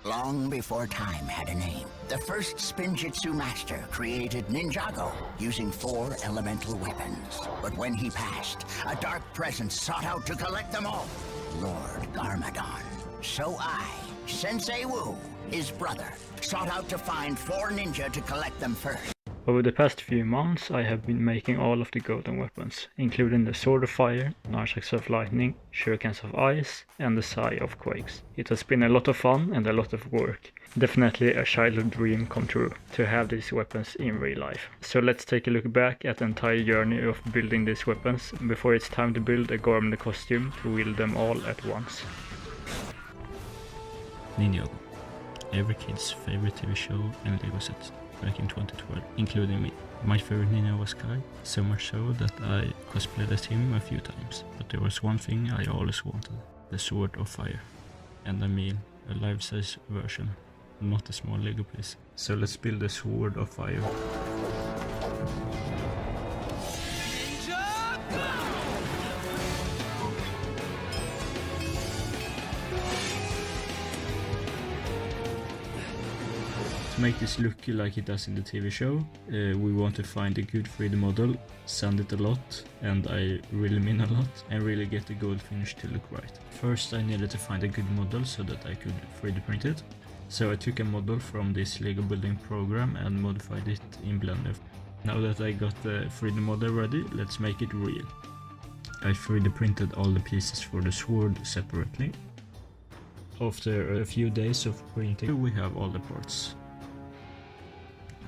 Long before time had a name, the first Spinjitzu master created Ninjago using 4 elemental weapons. But when he passed, a dark presence sought out to collect them all. Lord Garmadon. So I, Sensei Wu, his brother, sought out to find 4 ninja to collect them first. Over the past few months I have been making all of the golden weapons, including the Sword of Fire, Nunchucks of Lightning, Shurikens of Ice and the Scythe of Quakes. It has been a lot of fun and a lot of work. Definitely a childhood dream come true to have these weapons in real life. So let's take a look back at the entire journey of building these weapons before it's time to build a Garmin costume to wield them all at once. Ninjago, every kid's favorite TV show and Lego set back in 2012, including me. My favorite ninja was Scythe, so much so that I cosplayed as him a few times. But there was one thing I always wanted, the Sword of Fire. And I mean, a life-size version, not a small Lego piece. So let's build the Sword of Fire. To make this look like it does in the TV show, we want to find a good 3D model, sand it a lot, and I really mean a lot, and really get the gold finish to look right. First I needed to find a good model so that I could 3D print it. So I took a model from this Lego building program and modified it in Blender. Now that I got the 3D model ready, let's make it real. I 3D printed all the pieces for the sword separately. After a few days of printing, we have all the parts.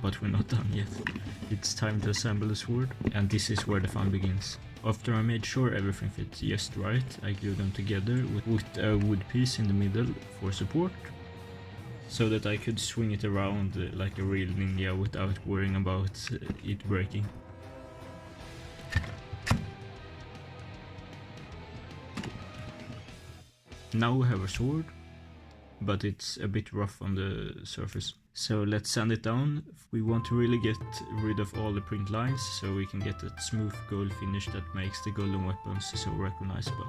But we're not done yet. It's time to assemble the sword, and this is where the fun begins. After I made sure everything fits just right, I glued them together with a wood piece in the middle for support, so that I could swing it around like a real ninja without worrying about it breaking. Now we have a sword, but it's a bit rough on the surface. So let's sand it down. We want to really get rid of all the print lines so we can get that smooth gold finish that makes the golden weapons so recognizable.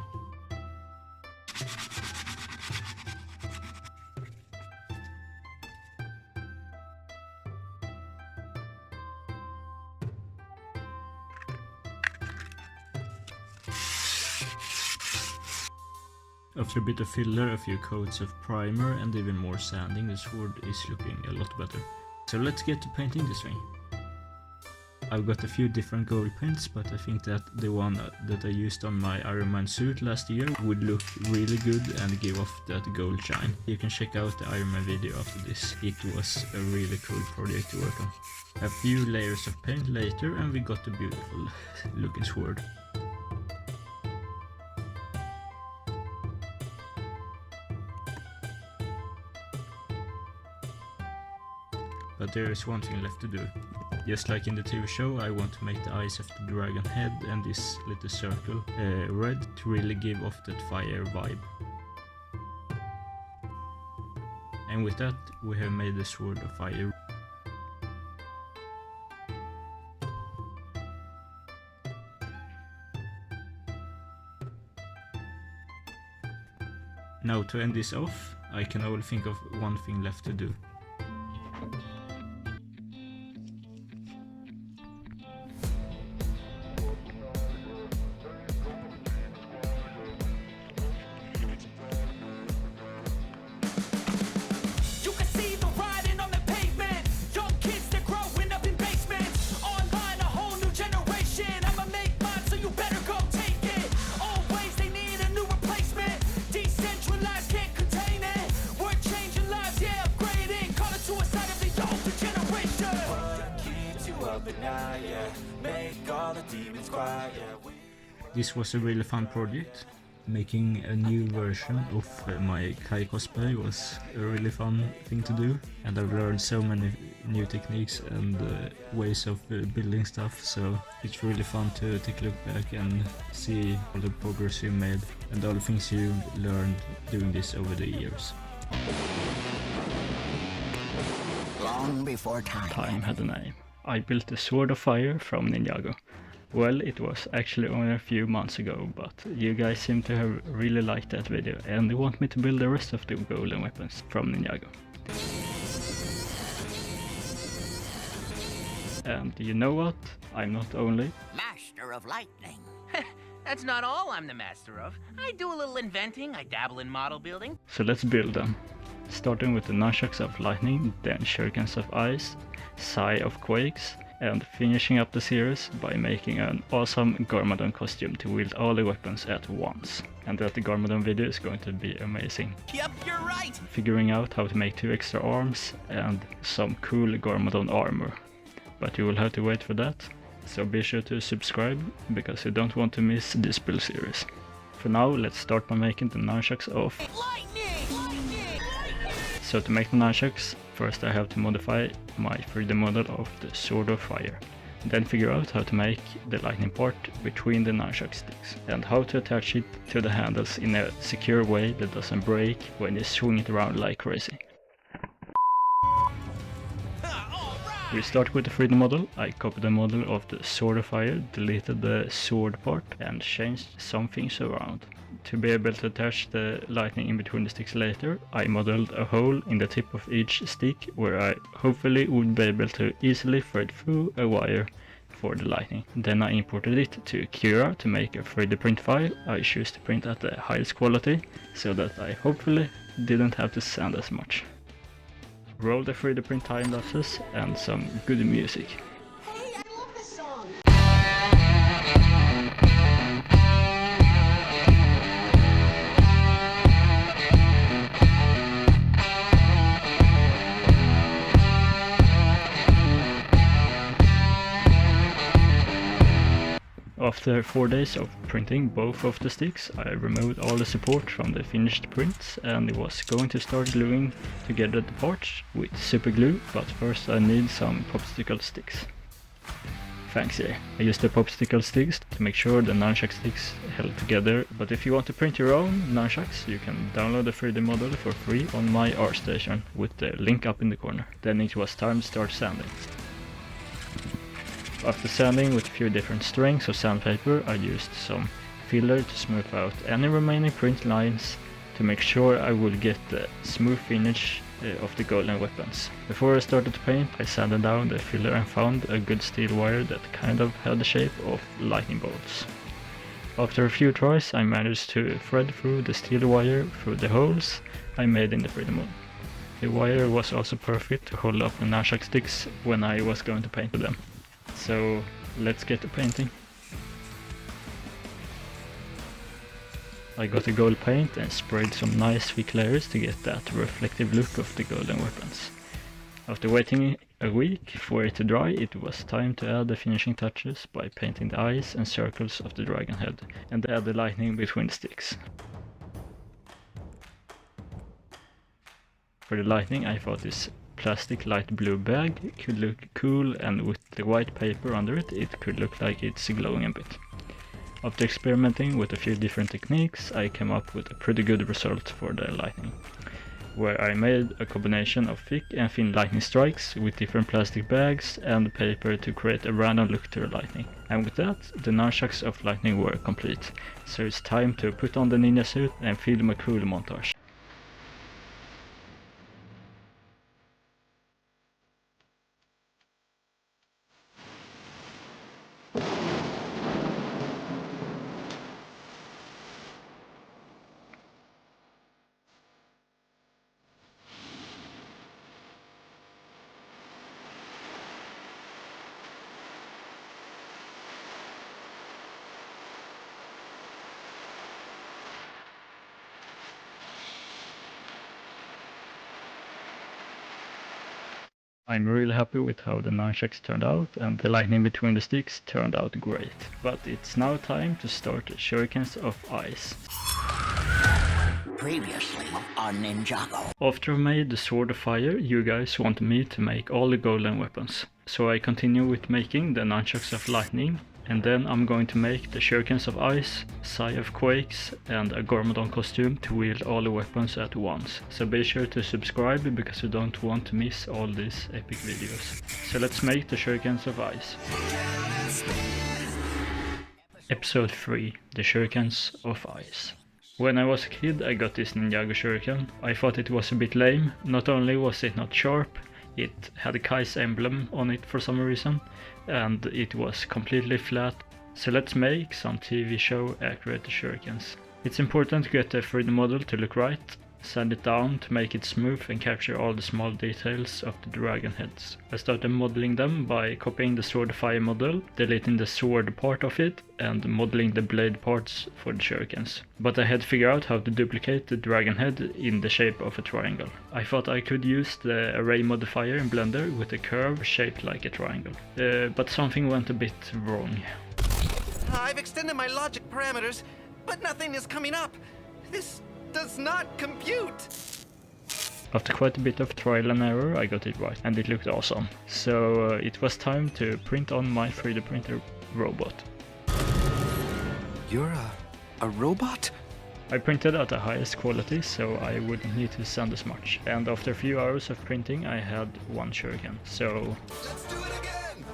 After a bit of filler, a few coats of primer and even more sanding, the sword is looking a lot better. So let's get to painting this thing. I've got a few different gold paints, but I think that the one that I used on my Iron Man suit last year would look really good and give off that gold shine. You can check out the Iron Man video after this. It was a really cool project to work on. A few layers of paint later and we got a beautiful looking sword. But there is one thing left to do. Just like in the TV show, I want to make the eyes of the dragon head and this little circle red to really give off that fire vibe. And with that, we have made the Sword of Fire. Now to end this off, I can only think of one thing left to do. This was a really fun project. Making a new version of my Kai cosplay was a really fun thing to do, and I've learned so many new techniques and ways of building stuff, so it's really fun to take a look back and see all the progress you made and all the things you learned doing this over the years. Long before time Time had a name. I built the Sword of Fire from Ninjago. Well, it was actually only a few months ago, but you guys seem to have really liked that video and they want me to build the rest of the golden weapons from Ninjago. And you know what? I'm not only Master of Lightning. That's not all I'm the master of. I do a little inventing, I dabble in model building. So let's build them. Starting with the Nunchucks of Lightning, then Shurikens of Ice, Scythe of Quakes, and finishing up the series by making an awesome Garmadon costume to wield all the weapons at once. And that the Garmadon video is going to be amazing. Yep, you're right! Figuring out how to make 2 extra arms and some cool Garmadon armor. But you will have to wait for that. So be sure to subscribe, because you don't want to miss this build series. For now, let's start by making the Nunchucks of Lightning! So to make the nunchucks, first I have to modify my 3D model of the Sword of Fire. Then figure out how to make the lightning part between the nunchuck sticks, and how to attach it to the handles in a secure way that doesn't break when you swing it around like crazy. We start with the 3D model. I copied the model of the Sword of Fire, deleted the sword part and changed some things around. To be able to attach the lightning in between the sticks later, I modeled a hole in the tip of each stick where I hopefully would be able to easily thread through a wire for the lightning. Then I imported it to Cura to make a 3D print file. I choose to print at the highest quality so that I hopefully didn't have to sand as much. Roll the 3D print time lapses and some good music. Hey, I love this song. After 4 days of printing both of the sticks, I removed all the support from the finished prints and was going to start gluing together the parts with super glue, but first I need some popsicle sticks. Thanks, yeah. I used the popsicle sticks to make sure the nunchuck sticks held together, but if you want to print your own nunchucks, you can download the 3D model for free on my ArtStation with the link up in the corner. Then it was time to start sanding. After sanding with a few different strengths of sandpaper, I used some filler to smooth out any remaining print lines to make sure I would get the smooth finish of the golden weapons. Before I started to paint, I sanded down the filler and found a good steel wire that kind of had the shape of lightning bolts. After a few tries, I managed to thread through the steel wire through the holes I made in the 3D model. The wire was also perfect to hold up the nunchuck sticks when I was going to paint them. So let's get to painting. I got a gold paint and sprayed some nice thick layers to get that reflective look of the golden weapons. After waiting a week for it to dry, it was time to add the finishing touches by painting the eyes and circles of the dragon head and add the lightning between the sticks. For the lightning, I thought this plastic light blue bag could look cool, and with the white paper under it, it could look like it's glowing a bit. After experimenting with a few different techniques, I came up with a pretty good result for the lightning, where I made a combination of thick and thin lightning strikes with different plastic bags and paper to create a random look to the lightning. And with that, the Nunchucks of Lightning were complete, so it's time to put on the ninja suit and film a cool montage. I'm really happy with how the nunchucks turned out, and the lightning between the sticks turned out great. But it's now time to start Shurikens of Ice. Previously on Ninjago. After I made the Sword of Fire, you guys wanted me to make all the golden weapons. So I continue with making the Nunchucks of Lightning, and then I'm going to make the Shurikens of Ice, Scythe of Quakes, and a Garmadon costume to wield all the weapons at once. So be sure to subscribe because you don't want to miss all these epic videos. So let's make the Shurikens of Ice. Episode 3, the Shurikens of Ice. When I was a kid I got this Ninjago Shuriken. I thought it was a bit lame. Not only was it not sharp, it had a Kai's emblem on it for some reason, and it was completely flat. So let's make some TV show accurate Shurikens. It's important to get the 3D model to look right, sand it down to make it smooth and capture all the small details of the dragon heads. I started modeling them by copying the Sword of Fire model, deleting the sword part of it, and modeling the blade parts for the shurikens. But I had to figure out how to duplicate the dragon head in the shape of a triangle. I thought I could use the array modifier in Blender with a curve shaped like a triangle. But something went a bit wrong. I've extended my logic parameters, but nothing is coming up. This does not compute. After quite a bit of trial and error, I got it right, and it looked awesome. So it was time to print on my 3D printer robot. You're a robot? I printed at the highest quality, so I wouldn't need to sand as much. And after a few hours of printing, I had one shuriken. So Let's do it again!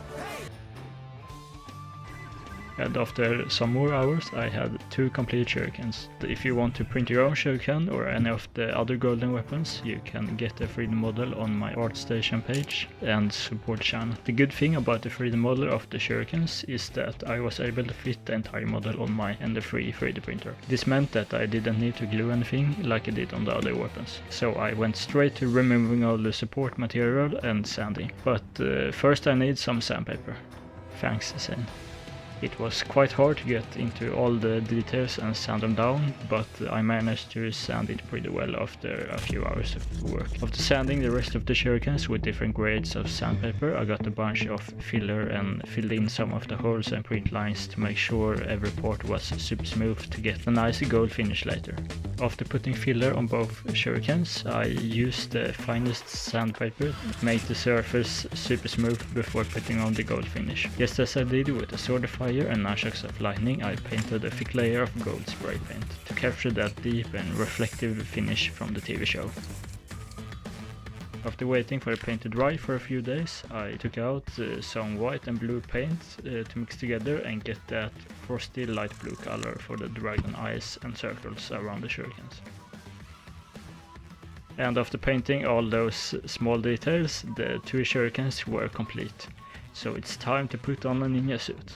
and after some more hours I had 2 complete shurikens. If you want to print your own shuriken or any of the other golden weapons, you can get a 3D model on my ArtStation page and support the channel. The good thing about the 3D model of the shurikens is that I was able to fit the entire model on my Ender-free 3D printer. This meant that I didn't need to glue anything like I did on the other weapons. So I went straight to removing all the support material and sanding. But first I need some sandpaper. Thanks, Zane. It was quite hard to get into all the details and sand them down, but I managed to sand it pretty well after a few hours of work. After sanding the rest of the shurikens with different grades of sandpaper, I got a bunch of filler and filled in some of the holes and print lines to make sure every part was super smooth to get a nice gold finish later. After putting filler on both shurikens, I used the finest sandpaper to make the surface super smooth before putting on the gold finish. Just as I did with the Sword of Fire and Nunchucks of Lightning, I painted a thick layer of gold spray paint to capture that deep and reflective finish from the TV show. After waiting for the paint to dry for a few days, I took out some white and blue paint to mix together and get that frosty light blue color for the dragon eyes and circles around the shurikens. And after painting all those small details, the 2 shurikens were complete. So it's time to put on a ninja suit.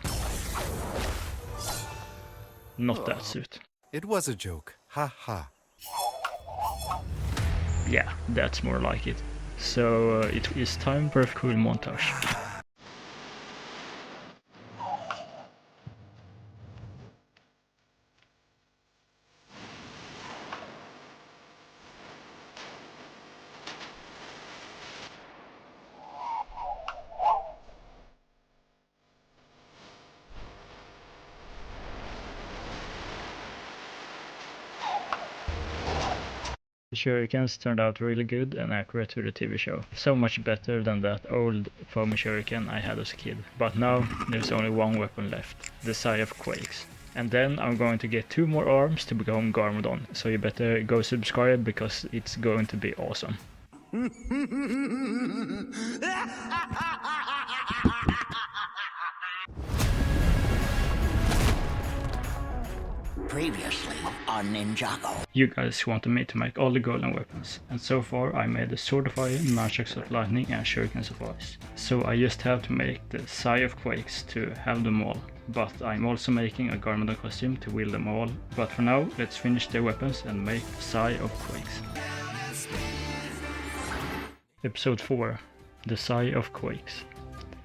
Not that suit. It was a joke. Ha ha. Yeah, that's more like it. So it is time for a cool montage. The shurikens turned out really good and accurate to the TV show. So much better than that old foamy shuriken I had as a kid. But now there's only one weapon left, the Scythe of Quakes. And then I'm going to get 2 more arms to become Garmadon, so you better go subscribe because it's going to be awesome. Previously on Ninjago. You guys wanted me to make all the golden weapons, and so far I made the Sword of Fire, Nunchucks of Lightning and Shurikens of Ice. So I just have to make the Scythe of Quakes to have them all, but I'm also making a Garmadon costume to wield them all. But for now, let's finish the weapons and make the Scythe of Quakes. Episode 4, the Scythe of Quakes.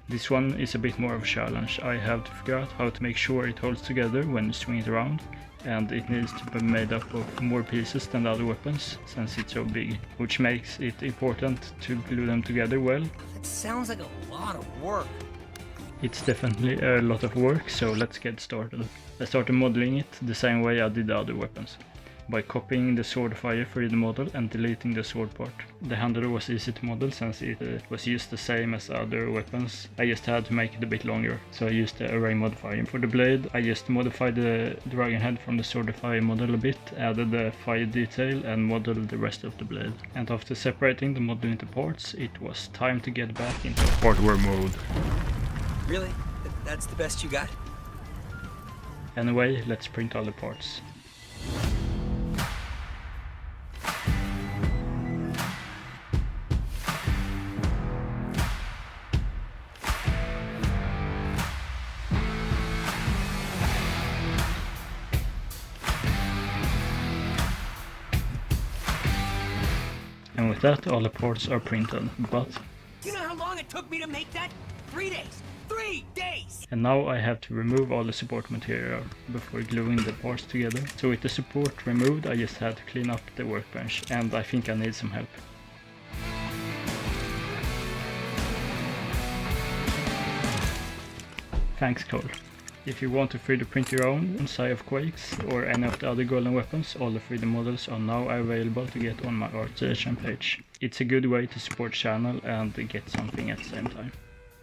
This one is a bit more of a challenge. I have to figure out how to make sure it holds together when you swing it around, and it needs to be made up of more pieces than the other weapons since it's so big, which makes it important to glue them together well. It sounds like a lot of work. It's definitely a lot of work, so let's get started. I started modeling it the same way I did the other weapons, by copying the Sword of Fire 3D model and deleting the sword part. The handle was easy to model since it was used the same as other weapons. I just had to make it a bit longer, so I used the array modifier. For the blade, I just modified the dragon head from the Sword of Fire model a bit, added the fire detail and modeled the rest of the blade. And after separating the model into parts, it was time to get back into hardware mode. Really? That's the best you got? Anyway, let's print all the parts. And with that, all the parts are printed, but... You know how long it took me to make that? 3 days! 3 days! And now I have to remove all the support material before gluing the parts together. So with the support removed, I just had to clean up the workbench, and I think I need some help. Thanks, Cole. If you want to 3D print your own Scythe of Quakes or any of the other golden weapons, all the 3D models are now available to get on my art suggestion page. It's a good way to support channel and get something at the same time.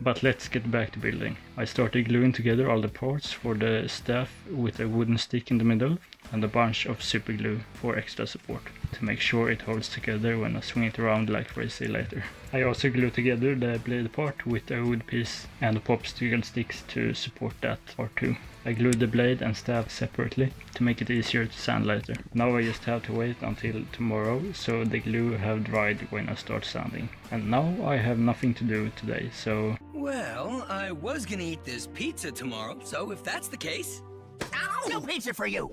But let's get back to building. I started gluing together all the parts for the staff with a wooden stick in the middle and a bunch of super glue for extra support to make sure it holds together when I swing it around like crazy later. I also glued together the blade part with a wood piece and popsicle sticks to support that part too. I glued the blade and staff separately to make it easier to sand later. Now I just have to wait until tomorrow so the glue have dried when I start sanding. And now I have nothing to do today, so... Well, I was gonna eat this pizza tomorrow, so if that's the case... Ow! No pizza for you!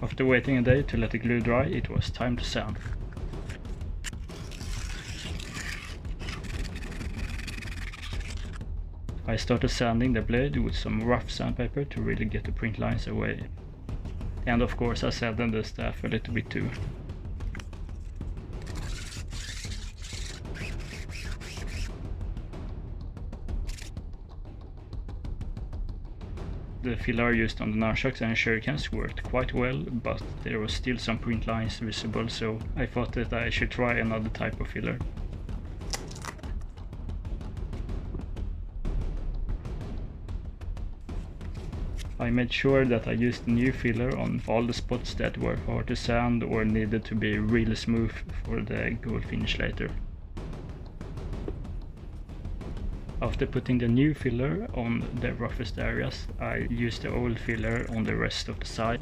After waiting a day to let the glue dry, it was time to sand. I started sanding the blade with some rough sandpaper to really get the print lines away. And of course I sanded the staff a little bit too. The filler used on the Nunchucks and Shurikens worked quite well, but there was still some print lines visible, so I thought that I should try another type of filler. I made sure that I used new filler on all the spots that were hard to sand or needed to be really smooth for the gold finish later. After putting the new filler on the roughest areas, I used the old filler on the rest of the side.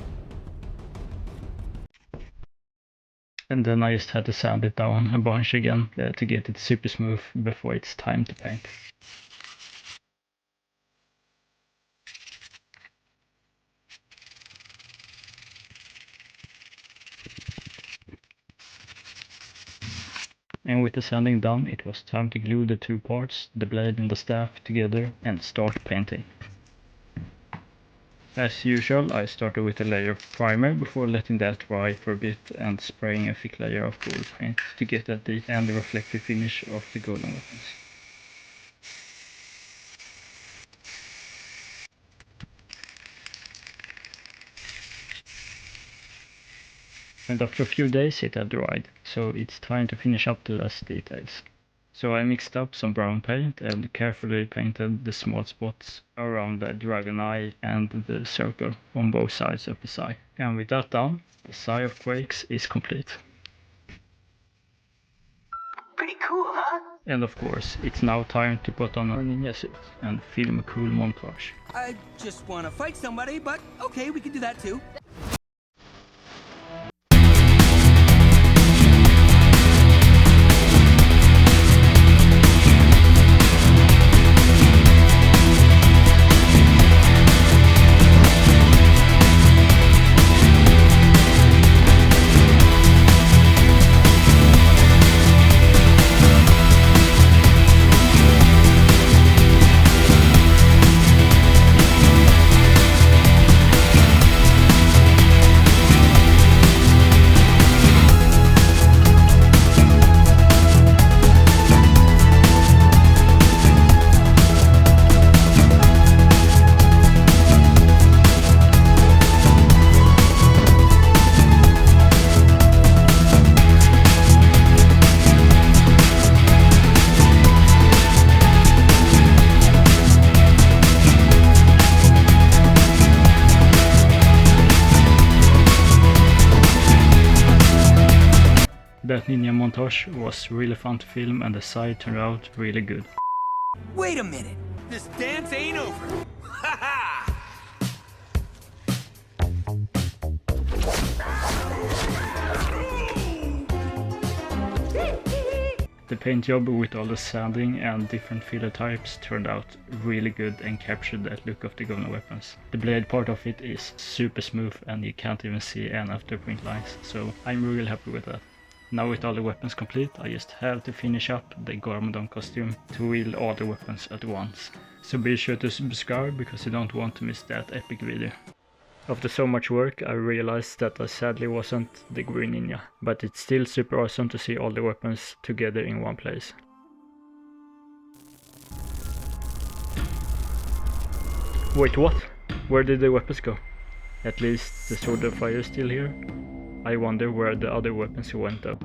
And then I just had to sand it down a bunch again to get it super smooth before it's time to paint. And with the sanding done, it was time to glue the two parts, the blade and the staff, together and start painting. As usual, I started with a layer of primer before letting that dry for a bit and spraying a thick layer of gold paint to get that deep and reflective finish of the golden weapons. And after a few days it had dried, so it's time to finish up the last details. So I mixed up some brown paint and carefully painted the small spots around the dragon eye and the circle on both sides of the Scythe. And with that done, the Scythe of Quakes is complete. Pretty cool, huh? And of course, it's now time to put on a ninja suit and film a cool montage. I just want to fight somebody, but okay, we can do that too. That ninja montage was really fun to film and the side turned out really good. Wait a minute! This dance ain't over! Ha ha! The paint job with all the sanding and different filler types turned out really good and captured that look of the golden weapons. The blade part of it is super smooth and you can't even see any of the print lines, so I'm really happy with that. Now with all the weapons complete, I just have to finish up the Garmadon costume to wield all the weapons at once. So be sure to subscribe because you don't want to miss that epic video. After so much work, I realized that I sadly wasn't the Green Ninja, but it's still super awesome to see all the weapons together in one place. Wait, what? Where did the weapons go? At least the Sword of Fire is still here. I wonder where the other weapons went though.